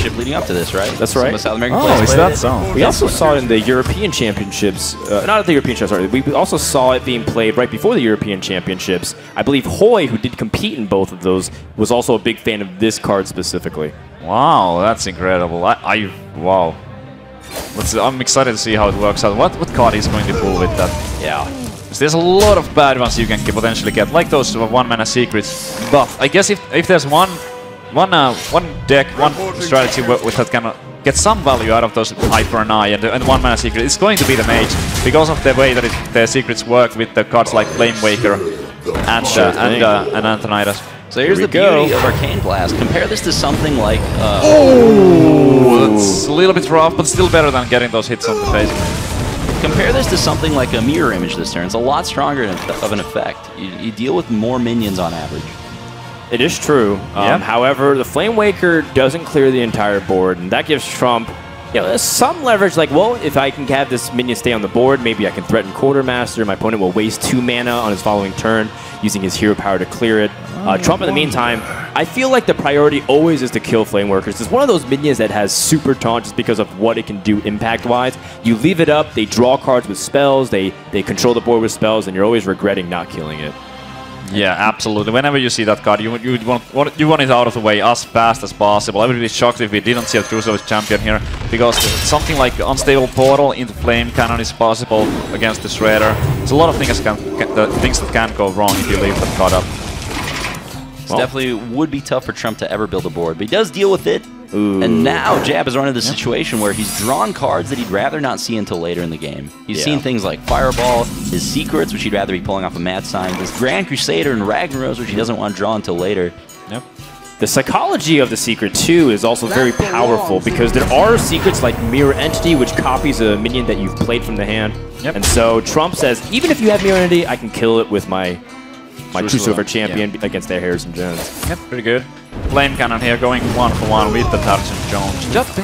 championship leading up to this, right? That's right. Some South American Oh, players is that so? We also saw it in the European Championships. Not at the European Championships, sorry. We also saw it being played right before the European Championships. I believe Hoy, who did compete in both of those, was also a big fan of this card specifically. Wow, that's incredible. Wow. I'm excited to see how it works out. What card he's going to pull with that? Yeah. There's a lot of bad ones you can potentially get, like those one-mana secrets. But I guess if there's one deck, one strategy with that can get some value out of those Hyper and Eye and one-mana secret, it's going to be the Mage, because of the way that the secrets work with the cards like Flame Waker and Antonidas. So here's the beauty of Arcane Blast. Compare this to something like... oh, that's a little bit rough, but still better than getting those hits on the face. Compare this to something like a Mirror Image this turn. It's a lot stronger of an effect. You deal with more minions on average. It is true. However, the Flame Waker doesn't clear the entire board, and that gives Trump some leverage. Like, well, if I can have this minion stay on the board, maybe I can threaten Quartermaster. My opponent will waste 2 mana on his following turn, using his hero power to clear it. Trump, in the meantime, I feel like the priority always is to kill Flame Workers. It's one of those minions that has super taunt just because of what it can do impact-wise. You leave it up, they draw cards with spells, they control the board with spells, and you're always regretting not killing it. Yeah, absolutely. Whenever you see that card, you want it out of the way as fast as possible. I would be shocked if we didn't see a Crucible Champion here, because something like Unstable Portal into Flame Cannon is possible against the Shredder. There's a lot of things that can go wrong if you leave that card up. It definitely would be tough for Trump to ever build a board, but he does deal with it. Ooh. And now Jab has run into the situation where he's drawn cards that he'd rather not see until later in the game. He's seen things like Fireball, his Secrets, which he'd rather be pulling off a Mad Sign, his Grand Crusader and Ragnaros, which he doesn't want to draw until later. Yep. The psychology of the Secret, too, is also very powerful, because there are secrets like Mirror Entity, which copies a minion that you've played from the hand. Yep. And so Trump says, even if you have Mirror Entity, I can kill it with my True Silver Champion against their Harrison Jones. Yep, pretty good. Flame Cannon here going 1-for-1 with the Harrison Jones. Just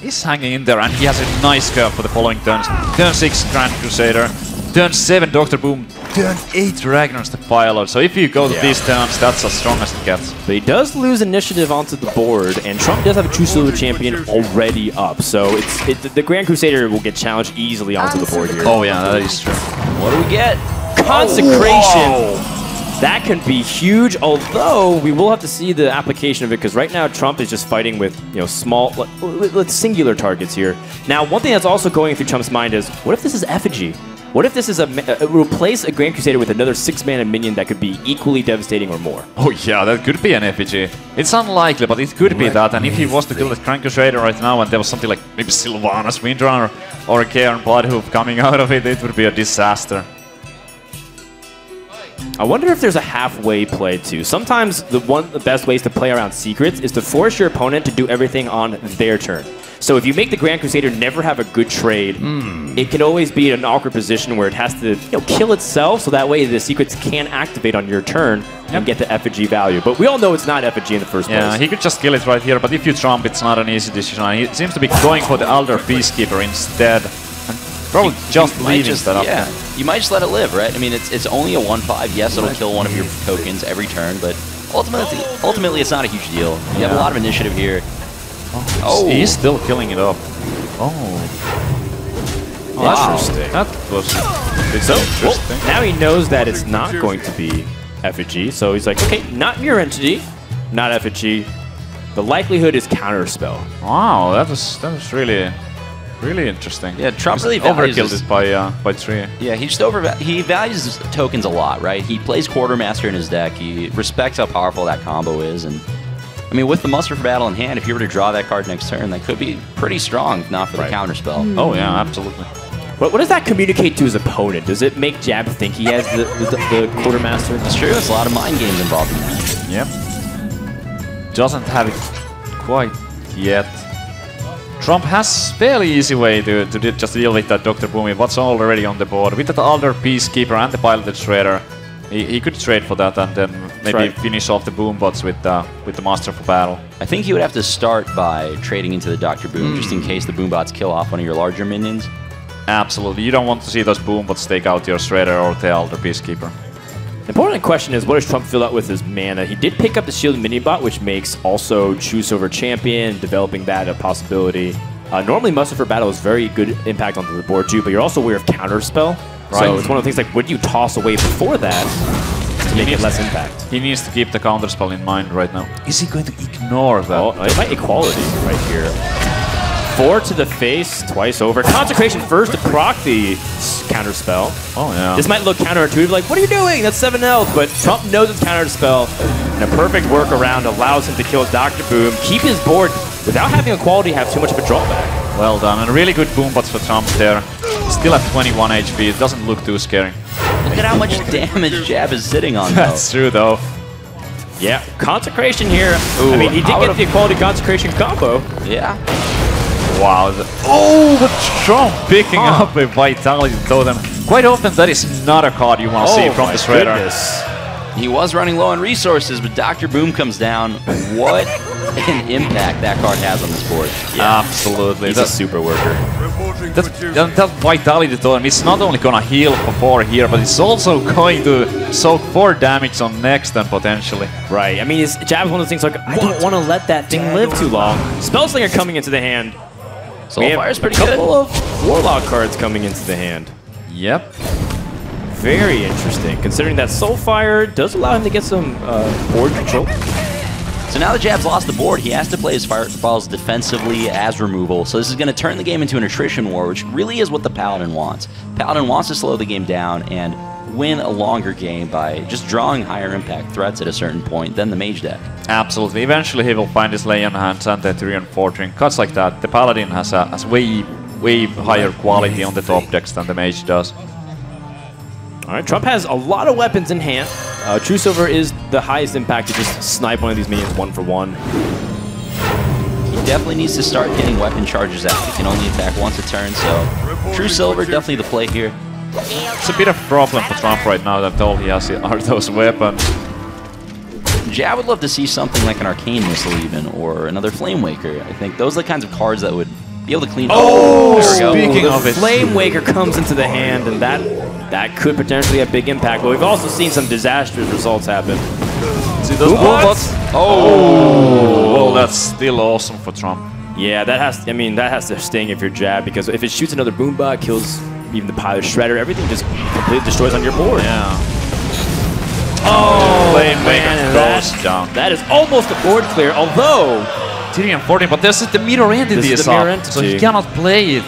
is hanging in there, and he has a nice curve for the following turns. Turn 6 Grand Crusader, turn 7 Dr. Boom, turn 8 Ragnar's the Pilot. So if you go to these turns, that's as strong as it gets. But he does lose initiative onto the board, and Trump does have a True Silver Champion already up. So the Grand Crusader will get challenged easily onto the board here. Oh yeah, that is true. What do we get? Consecration! That can be huge, although we will have to see the application of it, because right now Trump is just fighting with small, singular targets here. Now, one thing that's also going through Trump's mind is, what if this is Effigy? What if this is replace a Grand Crusader with another 6-mana minion that could be equally devastating or more? Oh yeah, that could be an Effigy. It's unlikely, but it could be that. And if he was to kill the Grand Crusader right now, and there was something like maybe Sylvanas Windrunner or a Cairn Bloodhoof coming out of it, it would be a disaster. I wonder if there's a halfway play too. Sometimes one of the best ways to play around secrets is to force your opponent to do everything on their turn. So if you make the Grand Crusader never have a good trade, it can always be in an awkward position where it has to kill itself, so that way the secrets can activate on your turn and get the effigy value. But we all know it's not effigy in the first place. Yeah, he could just kill it right here, but if you trump, it's not an easy decision. He seems to be going for the Elder Peacekeeper instead. Probably just leaving that up. Yeah, you might just let it live, right? I mean, it's only a 1/5. Yes, it'll kill one of your tokens every turn, but ultimately it's not a huge deal. You have a lot of initiative here. Oh, he's still killing it up. Oh, wow. Interesting. That was so interesting. Well, now he knows that it's not going to be effigy, so he's like, okay, not Mirror Entity, not effigy. The likelihood is Counterspell. Wow, that was really interesting. Yeah, Trump really overkilled it by 3. Yeah, he values his tokens a lot, right? He plays Quartermaster in his deck. He respects how powerful that combo is, and I mean, with the Muster for Battle in hand, if you were to draw that card next turn, that could be pretty strong, if not for the Counterspell. Oh yeah, absolutely. What does that communicate to his opponent? Does it make Jab think he has the Quartermaster? That's true. There's a lot of mind games involved in that. Yep. Doesn't have it quite yet. Trump has fairly easy way to just deal with that Dr. Boomy, what's already on the board. With that Elder Peacekeeper and the Piloted Shredder, he could trade for that and then maybe finish off the Boombots with the Master for Battle. I think he would have to start by trading into the Dr. Boom, just in case the Boombots kill off one of your larger minions. Absolutely. You don't want to see those Boombots take out your Shredder or the Elder Peacekeeper. The important question is, what does Trump fill out with his mana? He did pick up the Shielded Mini-Bot, which makes also True Silver Champion, developing that a possibility. Normally, Muster for Battle is very good impact onto the board too, but you're also aware of Counterspell. Right. So it's one of the things like, what do you toss away before that to make it less impact? He needs to keep the Counterspell in mind right now. Is he going to ignore that? Oh, it might equality right here. 4 to the face, twice over. Consecration first to proc the Counterspell. Oh, yeah. This might look counterintuitive, like, what are you doing? That's 7 health. But Trump knows it's Counterspell, and a perfect workaround allows him to kill Dr. Boom, keep his board without having equality have too much of a drawback. Well done, and really good boom bots for Trump there. Still at 21 HP, it doesn't look too scary. Look at how much damage Jab is sitting on, though. That's true, though. Yeah, Consecration here. Ooh, I mean, he did get the equality Consecration combo. Yeah. Wow. Oh, but Trump picking up a Vitality Totem. Quite often, that is not a card you want to see from this radar. He was running low on resources, but Dr. Boom comes down. What an impact that card has on this board. Yeah. Absolutely. He's a super worker. That Vitality Totem, it's not only going to heal for 4 here, but it's also going to soak 4 damage on next and potentially. Right. I mean, his Jab is one of those things like, I don't want to let that thing live too long. Spellslinger coming into the hand. Soulfire's pretty good. A good. couple of Warlock cards coming into the hand. Yep. Very interesting, considering that Soulfire does allow him to get some board control. So now that Jab's lost the board, he has to play his fireballs defensively as removal. So this is going to turn the game into an attrition war, which really is what the Paladin wants. Paladin wants to slow the game down and win a longer game by just drawing higher impact threats at a certain point than the Mage deck. Absolutely. Eventually he will find his Lay on Hands and the Tyrion Fortune. Cuts like that. The Paladin has way higher quality on the top decks than the Mage does. All right, Trump has a lot of weapons in hand. True Silver is the highest impact to just snipe one of these minions 1 for 1. He definitely needs to start getting weapon charges out. He can only attack once a turn, so True Silver definitely the play here. It's a bit of a problem for Trump right now that all he has are those weapons. Jab would love to see something like an Arcane Missile even, or another Flame Waker. I think those are the kinds of cards that would be able to clean up. Oh, there we go. speaking of it. Flame Waker comes into the hand, and that could potentially have big impact. But we've also seen some disastrous results happen. See those bots? Oh, well, that's still awesome for Trump. Yeah, that has to sting if you're Jab, because if it shoots another Boombot, kills even the Pilot Shredder, everything just completely destroys on your board. Yeah. Oh, Flame Waker goes down. That is almost a board clear, although Tyrion 14, but this is the mirror entity, so he cannot play it.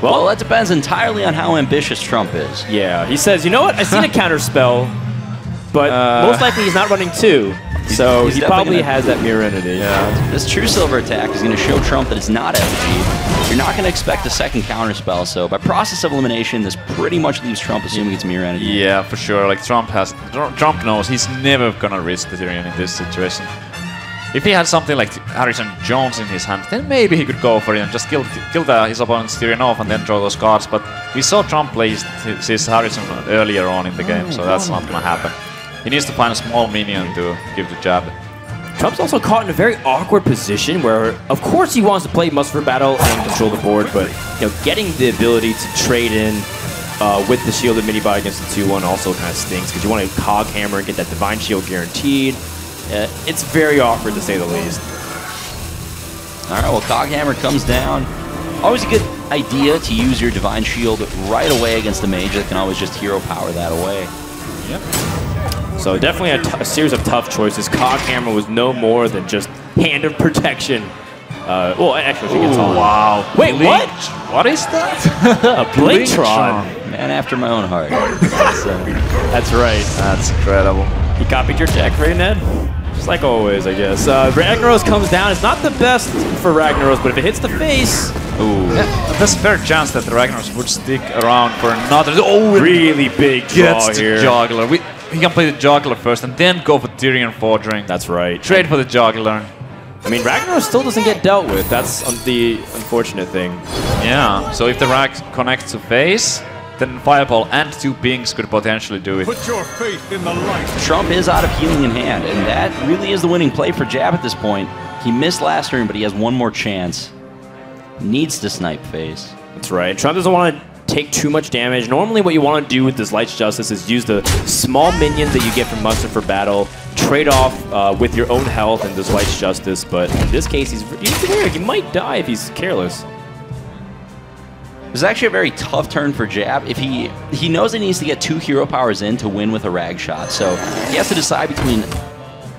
Well, that depends entirely on how ambitious Trump is. Yeah, he says, you know what, I've seen a counter spell, but most likely he's not running 2. So he probably has that mirror entity. Yeah. This True Silver attack is going to show Trump that it's not effigy. You're not going to expect a second counter spell, so by process of elimination, this pretty much leaves Trump assuming it's mirror entity. Yeah, for sure. Like Trump knows he's never going to risk the Tyrion in this situation. If he had something like Harrison Jones in his hand, then maybe he could go for it and just kill his opponent's Tyrion off and then draw those cards. But we saw Trump play his Harrison earlier on in the game, so that's not going to happen. He needs to find a small minion to give the jab. Trump's also caught in a very awkward position where, of course, he wants to play Muster for Battle and control the board, but getting the ability to trade in with the Shielded Mini-Bot against the 2-1 also kind of stinks, because you want to Cog Hammer and get that Divine Shield guaranteed. It's very awkward, to say the least. All right, well, Cog Hammer comes down. Always a good idea to use your Divine Shield right away against the Mage that can always just hero power that away. Yep. So definitely a series of tough choices. Cog Hammer was no more than just Hand of Protection. Well, actually, she gets on. Wow. Wait, what? What is that? A Blingtron. Man after my own heart. That's right. That's incredible. You copied your deck, right, Ned? Just like always, I guess. Ragnaros comes down. It's not the best for Ragnaros, but if it hits the face... Ooh. Yeah, there's a fair chance that the Ragnaros would stick around for another... Oh, really big draw here. Juggler. He can play the Juggler first and then go for Tyrion Forging. That's right. Trade for the Juggler. I mean, Ragnaros still doesn't get dealt with. That's the unfortunate thing. Yeah, so if the Rag connects to face, then Fireball and 2 pings could potentially do it. Put your faith in the light. Trump is out of healing in hand, and that really is the winning play for Jab at this point. He missed last turn, but he has one more chance. Needs to snipe face. That's right. Trump doesn't want to take too much damage. Normally what you want to do with this Light's Justice is use the small minions that you get from Muster for battle, trade off with your own health and this Light's Justice, but in this case, he's weird. He might die if he's careless. This is actually a very tough turn for Jab. If he knows he needs to get 2 hero powers in to win with a rag shot, so he has to decide between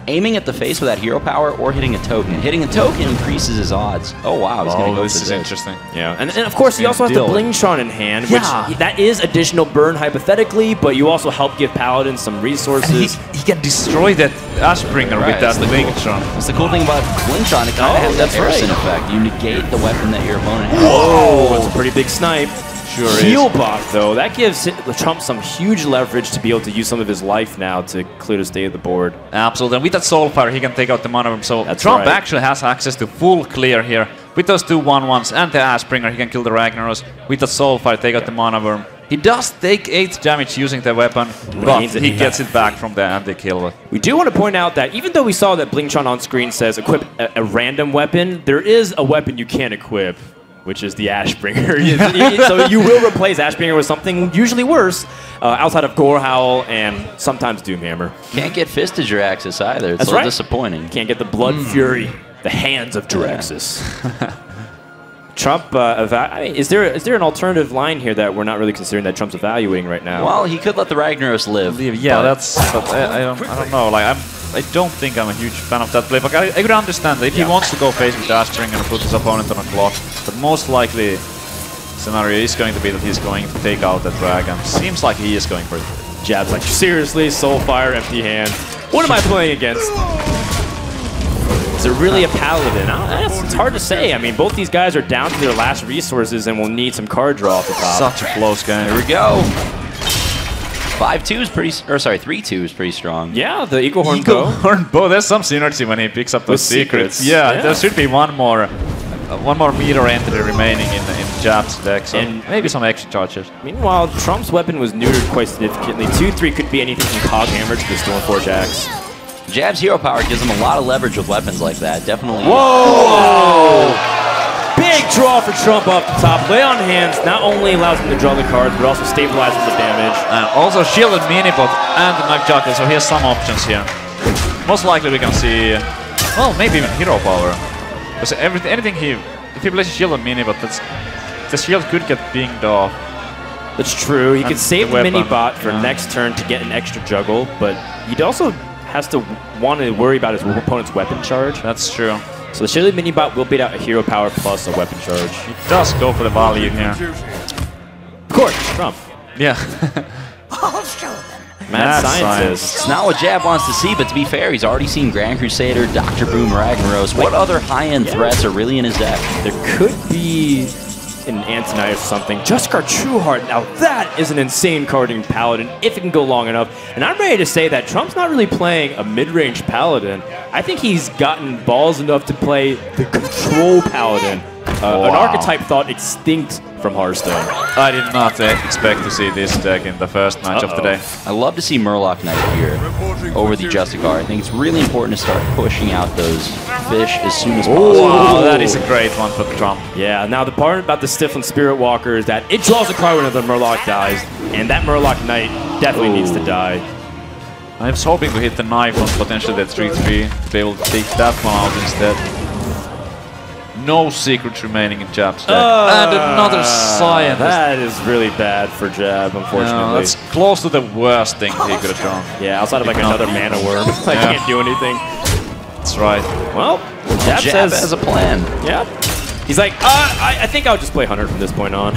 aiming at the face with that hero power or hitting a token. Hitting a token increases his odds. Oh wow, he's going to go this is interesting. Yeah, and of course he also has the Blingtron in hand, which that is additional burn hypothetically, but you also help give Paladin some resources. He can destroy that Ashbringer with that Blingtron. That's the cool thing about Blingtron. It kind of has that Earthson effect. You negate the weapon that your opponent has. Whoa, that's a pretty big snipe. Sure Heal buff, though, that gives Trump some huge leverage to be able to use some of his life now to clear the state of the board. Absolutely, and with that Soulfire, he can take out the Mana Worm. So Trump actually has access to full clear here. With those 2 1/1s and the Ashbringer, he can kill the Ragnaros. With the Soulfire, take out the Mana Worm. He does take 8 damage using the weapon, but he gets it back from the anti-kill. We do want to point out that even though we saw that Blingtron on screen says equip a random weapon, there is a weapon you can't equip, which is the Ashbringer. So you will replace Ashbringer with something usually worse, outside of Gorehowl and sometimes Doomhammer. Can't get Fist of Jiraxis either. It's a little disappointing. Can't get the Blood Fury, the hands of Jiraxis. Trump, I mean, is there an alternative line here that we're not really considering that Trump's evaluating right now? Well, he could let the Ragnaros live. Yeah, I don't know. Like I don't think I'm a huge fan of that play, but I could understand that if he wants to go face with Ashbringer and put his opponent on a clock, but most likely scenario is going to be that he's going to take out that dragon. Seems like he is going for it. Jab's like, seriously, Soulfire, empty hand. What am I playing against? Is it really a Paladin? It's hard to say. I mean, both these guys are down to their last resources and will need some card draw off the top. Such a close game. Here we go. 5-2 is pretty, or sorry, 3-2 is pretty strong. Yeah, the Eagle Horn Bow. Horn Bow, there's some synergy when he picks up those secrets. Yeah, there should be one more meter entry remaining in Jab's deck, so and maybe some extra charges. Meanwhile, Trump's weapon was neutered quite significantly. 2-3 could be anything from Cog Hammer to the Stormforge Axe. Jab's hero power gives him a lot of leverage with weapons like that. Definitely. Whoa! Big draw for Trump off the top. Lay on Hands not only allows him to draw the cards, but also stabilizes the damage. And also shielded Minibot and the Knife Juggler, so he has some options here. Most likely we can see, well, maybe even hero power. Because if he plays a shield on Minibot, the shield could get pinged off. That's true. He could save the Minibot for next turn to get an extra juggle, but he'd also has to want to worry about his opponent's weapon charge. That's true. So the Shielded Minibot will beat out a hero power plus a weapon charge. He does go for the value here. Of course, Trump. Yeah. Mad Scientist. It's not what Jab wants to see, but to be fair, he's already seen Grand Crusader, Dr. Boom, Ragnaros. What other high-end threats are really in his deck? There could be an Antonite or something. Juskar Trueheart. Now that is an insane carding Paladin if it can go long enough. And I'm ready to say that Trump's not really playing a mid-range Paladin. I think he's gotten balls enough to play the Control Paladin. An archetype thought extinct from Hearthstone. I did not expect to see this deck in the first match of the day. I love to see Murloc Knight here over the Justicar. I think it's really important to start pushing out those fish as soon as possible. Wow, that is a great one for Trump. Yeah, now the part about the Stiflin Spirit Walker is that it draws a card when the Murloc dies, and that Murloc Knight definitely needs to die. I was hoping to hit the knife on potentially that 3-3 to be able to take that one out instead. No secrets remaining in Jab's deck. And another Scientist. That is really bad for Jab, unfortunately. No, that's close to the worst thing he could have drawn. Yeah, outside of like another Mana Worm. I can't do anything. That's right. Well, Jab has a plan. Yeah. He's like, I think I'll just play Hunter from this point on.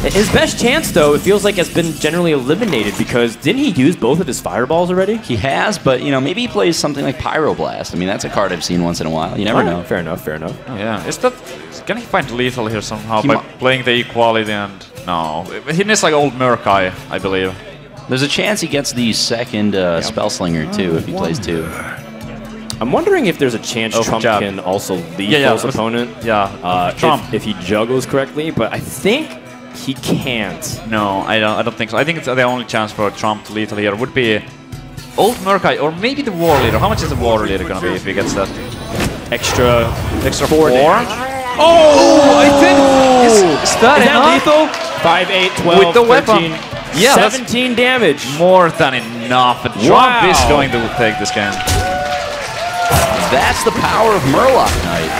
His best chance, though, it feels like has been generally eliminated because didn't he use both of his fireballs already? He has, but you know, maybe he plays something like Pyroblast. I mean, that's a card I've seen once in a while. You never know. Fair enough, fair enough. Oh, yeah. Can he find lethal here somehow by playing the equality and... No. He needs like old Murkai, I believe. There's a chance he gets the second Spellslinger, too, if he plays 2. I'm wondering if there's a chance Trump can also lethal his opponent. Yeah, Trump. If he juggles correctly, but I think... he can't. No, I don't think so. I think it's the only chance for Trump to lethal here would be Old Murkai or maybe the War Leader. How much is the War Leader gonna be if he gets that? Extra 4? Oh, I think is that enough? lethal? 5, 8, 12, With the 13, weapon. Yeah, 17 damage. More than enough. Trump is going to take this game. That's the power of Murloc Knight.